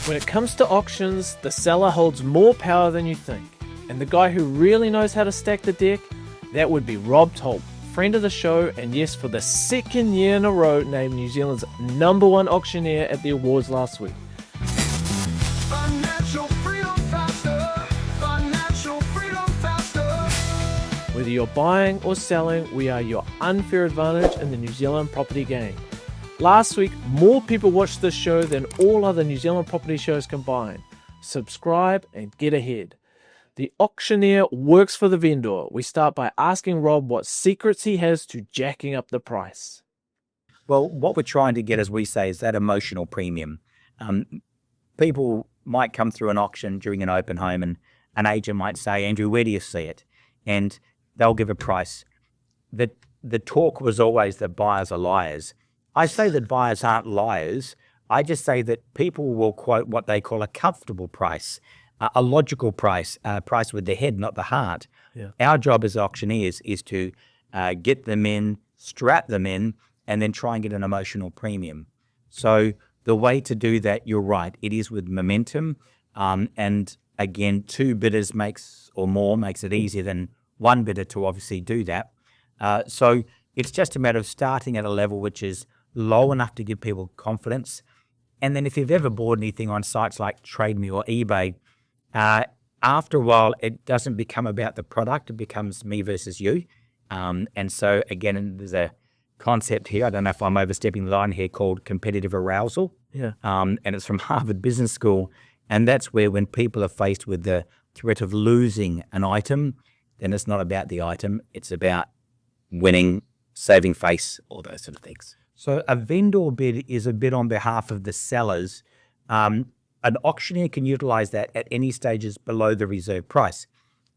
When it comes to auctions, the seller holds more power than you think. And the guy who really knows how to stack the deck, that would be Rob Tulp, friend of the show, and yes, for the second year in a row, named New Zealand's #1 auctioneer at the awards last week. Financial freedom faster. Financial freedom faster. Whether you're buying or selling, we are your unfair advantage in the New Zealand property game. Last week, more people watched this show than all other New Zealand property shows combined. Subscribe and get ahead. The auctioneer works for the vendor. We start by asking Rob what secrets he has to jacking up the price. Well, what we're trying to get, as we say, is that emotional premium. People might come through an auction during an open home and an agent might say, Andrew, where do you see it? And they'll give a price. The talk was always that buyers are liars. I say that buyers aren't liars. I just say that people will quote what they call a comfortable price, a logical price, a price with the head, not the heart. Yeah. Our job as auctioneers is to get them in, strap them in, and then try and get an emotional premium. So the way to do that, you're right, it is with momentum. And again, 2 bidders makes it easier than 1 bidder to obviously do that. So it's just a matter of starting at a level which is low enough to give people confidence. And then if you've ever bought anything on sites like Trade Me or eBay, after a while, it doesn't become about the product, it becomes me versus you. And so again, there's a concept here, I don't know if I'm overstepping the line here, called competitive arousal. Yeah. And it's from Harvard Business School. And that's where when people are faced with the threat of losing an item, then it's not about the item, it's about winning, saving face, all those sort of things. So a vendor bid is a bid on behalf of the sellers. An auctioneer can utilize that at any stages below the reserve price.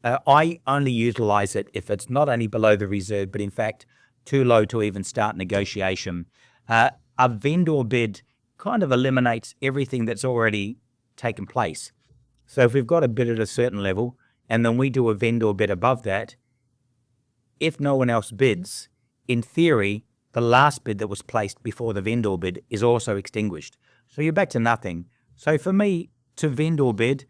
I only utilize it if it's not only below the reserve, but in fact too low to even start negotiation. A vendor bid kind of eliminates everything that's already taken place. So if we've got a bid at a certain level and then we do a vendor bid above that, if no one else bids, in theory, the last bid that was placed before the vendor bid is also extinguished. So you're back to nothing. So for me, to vendor bid,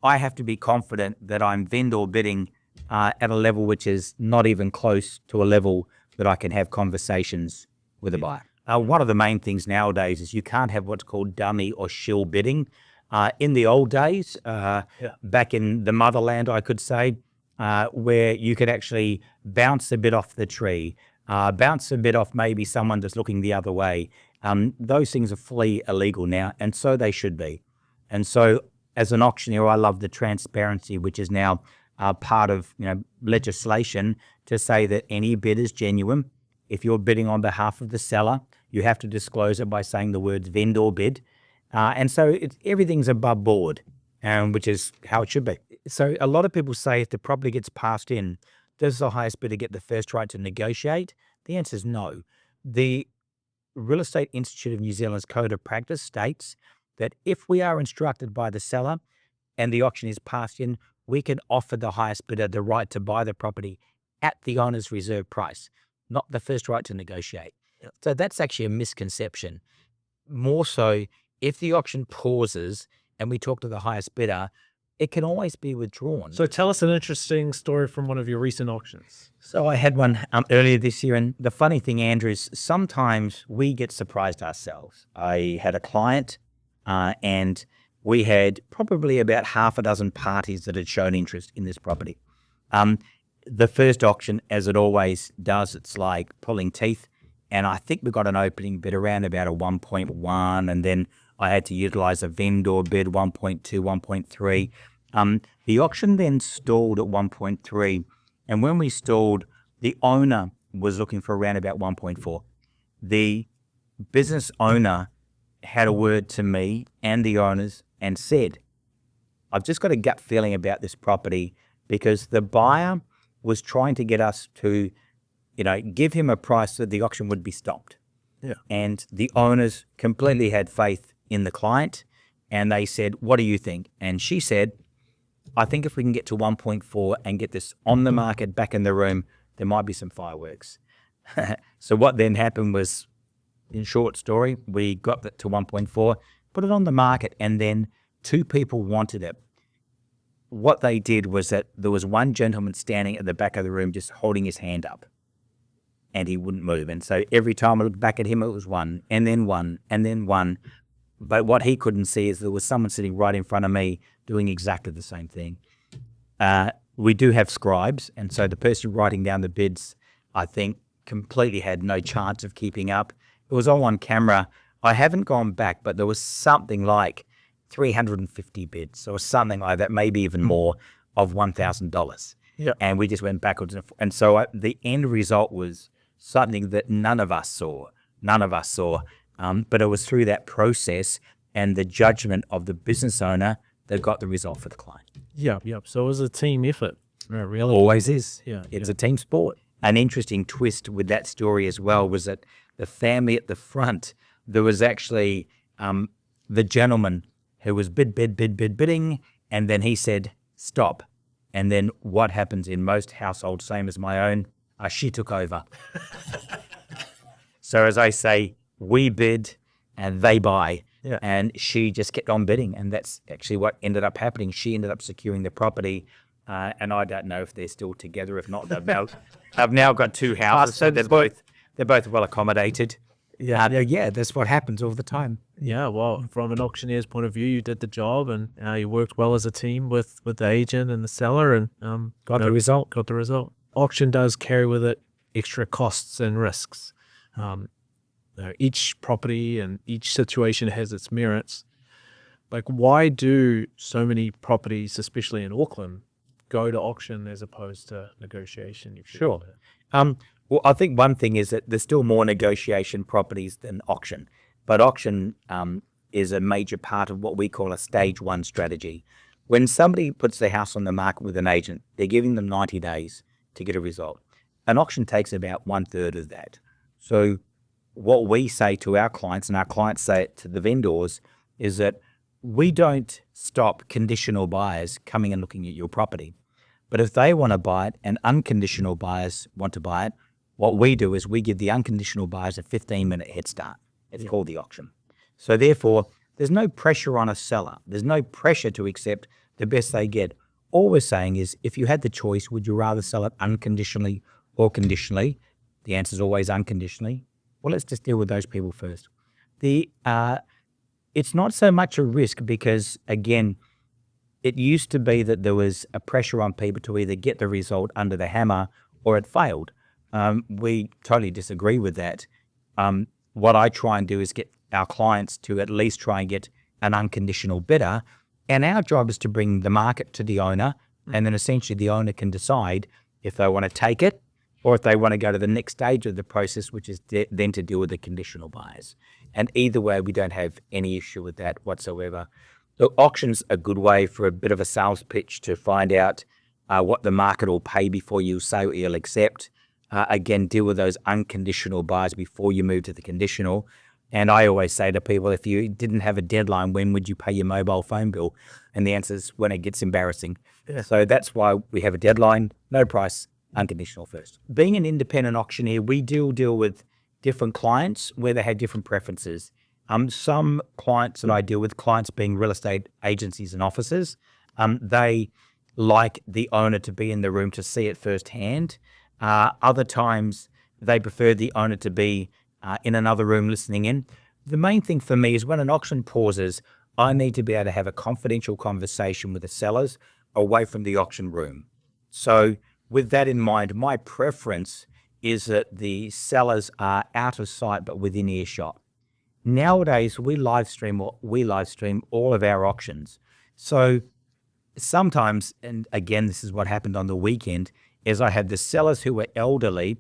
I have to be confident that I'm vendor bidding at a level which is not even close to a level that I can have conversations with a buyer. One of the main things nowadays is you can't have what's called dummy or shill bidding. In the old days, back in the motherland, I could say, where you could actually bounce a bid off the tree, bounce a bid off maybe someone that's looking the other way. Those things are fully illegal now, and so they should be. And so as an auctioneer, I love the transparency, which is now part of legislation to say that any bid is genuine. If you're bidding on behalf of the seller, you have to disclose it by saying the words vendor bid. And so everything's above board, which is how it should be. So a lot of people say if the property gets passed in, does the highest bidder get the first right to negotiate? The answer is no. The Real Estate Institute of New Zealand's Code of Practice states that if we are instructed by the seller and the auction is passed in, we can offer the highest bidder the right to buy the property at the owner's reserve price, not the first right to negotiate. So that's actually a misconception. More so, if the auction pauses and we talk to the highest bidder, it can always be withdrawn. So tell us an interesting story from one of your recent auctions. So I had one earlier this year, and the funny thing, Andrew, is sometimes we get surprised ourselves. I had a client and we had probably about half a dozen parties that had shown interest in this property. The first auction, as it always does, it's like pulling teeth. And I think we got an opening bid around about a 1.1, and then I had to utilize a vendor bid 1.2, 1.3. The auction then stalled at 1.3, and when we stalled, the owner was looking for around about 1.4. The business owner had a word to me and the owners and said, I've just got a gut feeling about this property, because the buyer was trying to get us to give him a price that the auction would be stopped. Yeah. And the owners completely had faith in the client, and they said, what do you think? And she said, I think if we can get to 1.4 and get this on the market back in the room, there might be some fireworks. So what then happened was, in short story, we got that to 1.4, put it on the market, and then two people wanted it. What they did was that there was one gentleman standing at the back of the room just holding his hand up, and he wouldn't move. And so every time I looked back at him, it was one, and then one, and then one. But what he couldn't see is there was someone sitting right in front of me doing exactly the same thing. We do have scribes, and so the person writing down the bids, I think, completely had no chance of keeping up. It was all on camera. I haven't gone back, but there was something like 350 bids or something like that, maybe even more, of $1,000. Yeah. And we just went backwards. And so the end result was something that none of us saw. But it was through that process and the judgment of the business owner that got the result for the client. Yeah. So it was a team effort. Really? Always is. Yeah. It's a team sport. An interesting twist with that story as well was that the family at the front, there was actually the gentleman who was bidding, and then he said, stop. And then what happens in most households, same as my own, she took over. So as I say, we bid and they buy. Yeah. And she just kept on bidding, and that's actually what ended up happening. She ended up securing the property, and I don't know if they're still together. If not, I've now got two houses, so they're both well accommodated. Yeah, that's what happens all the time. Yeah, well, from an auctioneer's point of view, you did the job, and you worked well as a team with the agent and the seller, and Got the result. Auction does carry with it extra costs and risks. Each property and each situation has its merits. Like, why do so many properties, especially in Auckland, go to auction as opposed to negotiation? Sure. Well, I think one thing is that there's still more negotiation properties than auction, but auction is a major part of what we call a stage one strategy. When somebody puts their house on the market with an agent, they're giving them 90 days to get a result. An auction takes about 1/3 of that. So what we say to our clients, and our clients say it to the vendors, is that we don't stop conditional buyers coming and looking at your property. But if they want to buy it and unconditional buyers want to buy it, what we do is we give the unconditional buyers a 15-minute head start. It's called the auction. So therefore, there's no pressure on a seller. There's no pressure to accept the best they get. All we're saying is, if you had the choice, would you rather sell it unconditionally or conditionally? The answer is always unconditionally. Well, let's just deal with those people first. It's not so much a risk because, again, it used to be that there was a pressure on people to either get the result under the hammer or it failed. We totally disagree with that. What I try and do is get our clients to at least try and get an unconditional bidder. And our job is to bring the market to the owner, and then essentially the owner can decide if they want to take it or if they want to go to the next stage of the process, which is then to deal with the conditional buyers. And either way, we don't have any issue with that whatsoever. So auction's a good way for a bit of a sales pitch to find out what the market will pay before you say what you'll accept. Again, deal with those unconditional buyers before you move to the conditional. And I always say to people, if you didn't have a deadline, when would you pay your mobile phone bill? And the answer is when it gets embarrassing. Yeah. So that's why we have a deadline, no price, unconditional first. Being an independent auctioneer, we deal with different clients where they have different preferences. Some clients that I deal with, clients being real estate agencies and offices, they like the owner to be in the room to see it firsthand. Other times they prefer the owner to be in another room listening in. The main thing for me is when an auction pauses, I need to be able to have a confidential conversation with the sellers away from the auction room. So with that in mind, my preference is that the sellers are out of sight but within earshot. Nowadays, we live stream all of our auctions. So sometimes, and again, this is what happened on the weekend, is I had the sellers who were elderly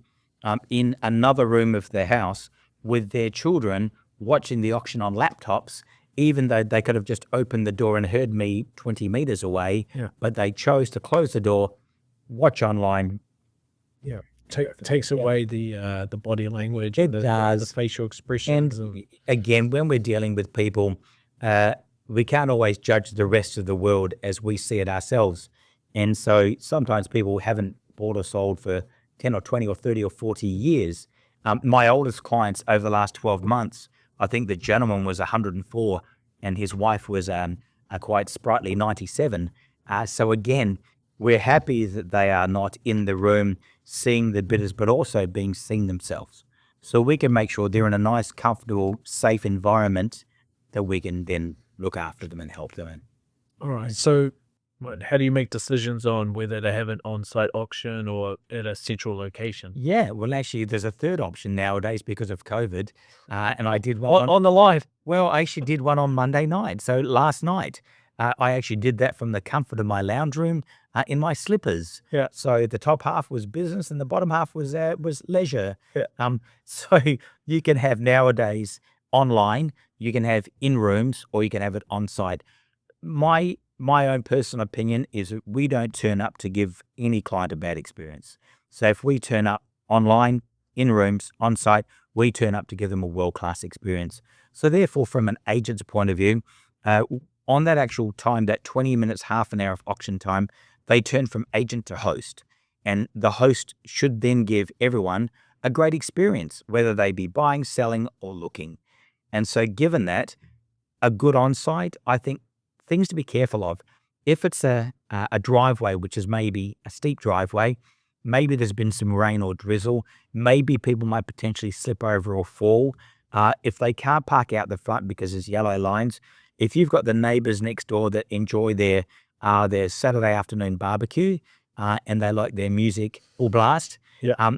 in another room of their house with their children watching the auction on laptops, even though they could have just opened the door and heard me 20 meters away, but they chose to close the door, watch online. Yeah, takes away the body language, the facial expressions. And again, when we're dealing with people, we can't always judge the rest of the world as we see it ourselves. And so sometimes people haven't bought or sold for 10 or 20 or 30 or 40 years. My oldest clients over the last 12 months, I think the gentleman was 104 and his wife was quite sprightly 97. So again, we're happy that they are not in the room seeing the bidders, but also being seen themselves. So we can make sure they're in a nice, comfortable, safe environment that we can then look after them and help them in. All right. So how do you make decisions on whether to have an on-site auction or at a central location? Yeah, well, actually, there's a third option nowadays because of COVID, and I did one On the live. Well, I actually did one on Monday night. So last night, I actually did that from the comfort of my lounge room in my slippers. Yeah. So the top half was business and the bottom half was leisure. Yeah. So you can have nowadays online, you can have in rooms, or you can have it on site. My own personal opinion is that we don't turn up to give any client a bad experience. So if we turn up online, in rooms, on site, we turn up to give them a world-class experience. So therefore, from an agent's point of view, on that actual time, that 20 minutes, half an hour of auction time, they turn from agent to host. And the host should then give everyone a great experience, whether they be buying, selling, or looking. And so given that, a good on-site, I think things to be careful of. If it's a driveway, which is maybe a steep driveway, maybe there's been some rain or drizzle, maybe people might potentially slip over or fall. If they can't park out the front because there's yellow lines, if you've got the neighbors next door that enjoy their Saturday afternoon barbecue and they like their music full blast,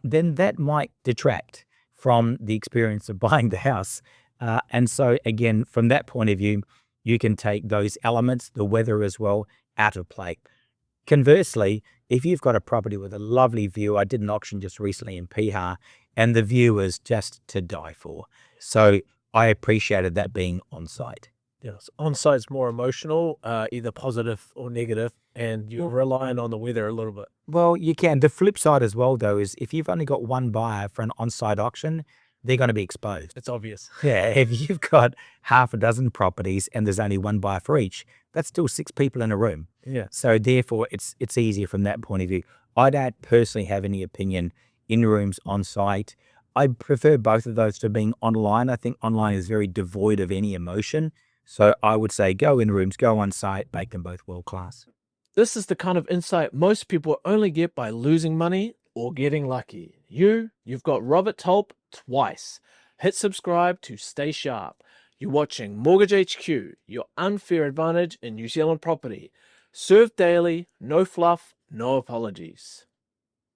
then that might detract from the experience of buying the house. And so again, from that point of view, you can take those elements, the weather as well, out of play. Conversely, if you've got a property with a lovely view, I did an auction just recently in Piha, and the view is just to die for. So I appreciated that being on site. Yes, on-site's more emotional, either positive or negative, and you're relying on the weather a little bit. Well, you can. The flip side as well, though, is if you've only got one buyer for an on-site auction, they're going to be exposed. It's obvious. Yeah, if you've got half a dozen properties and there's only one buyer for each, that's still 6 people in a room. Yeah. So therefore, it's easier from that point of view. I don't personally have any opinion in rooms, on site. I prefer both of those to being online. I think online is very devoid of any emotion. So I would say go in rooms, go on site, make them both world class. This is the kind of insight most people only get by losing money or getting lucky. You've got Robert Tulp twice. Hit subscribe to stay sharp. You're watching Mortgage HQ, your unfair advantage in New Zealand property. Served daily, no fluff, no apologies.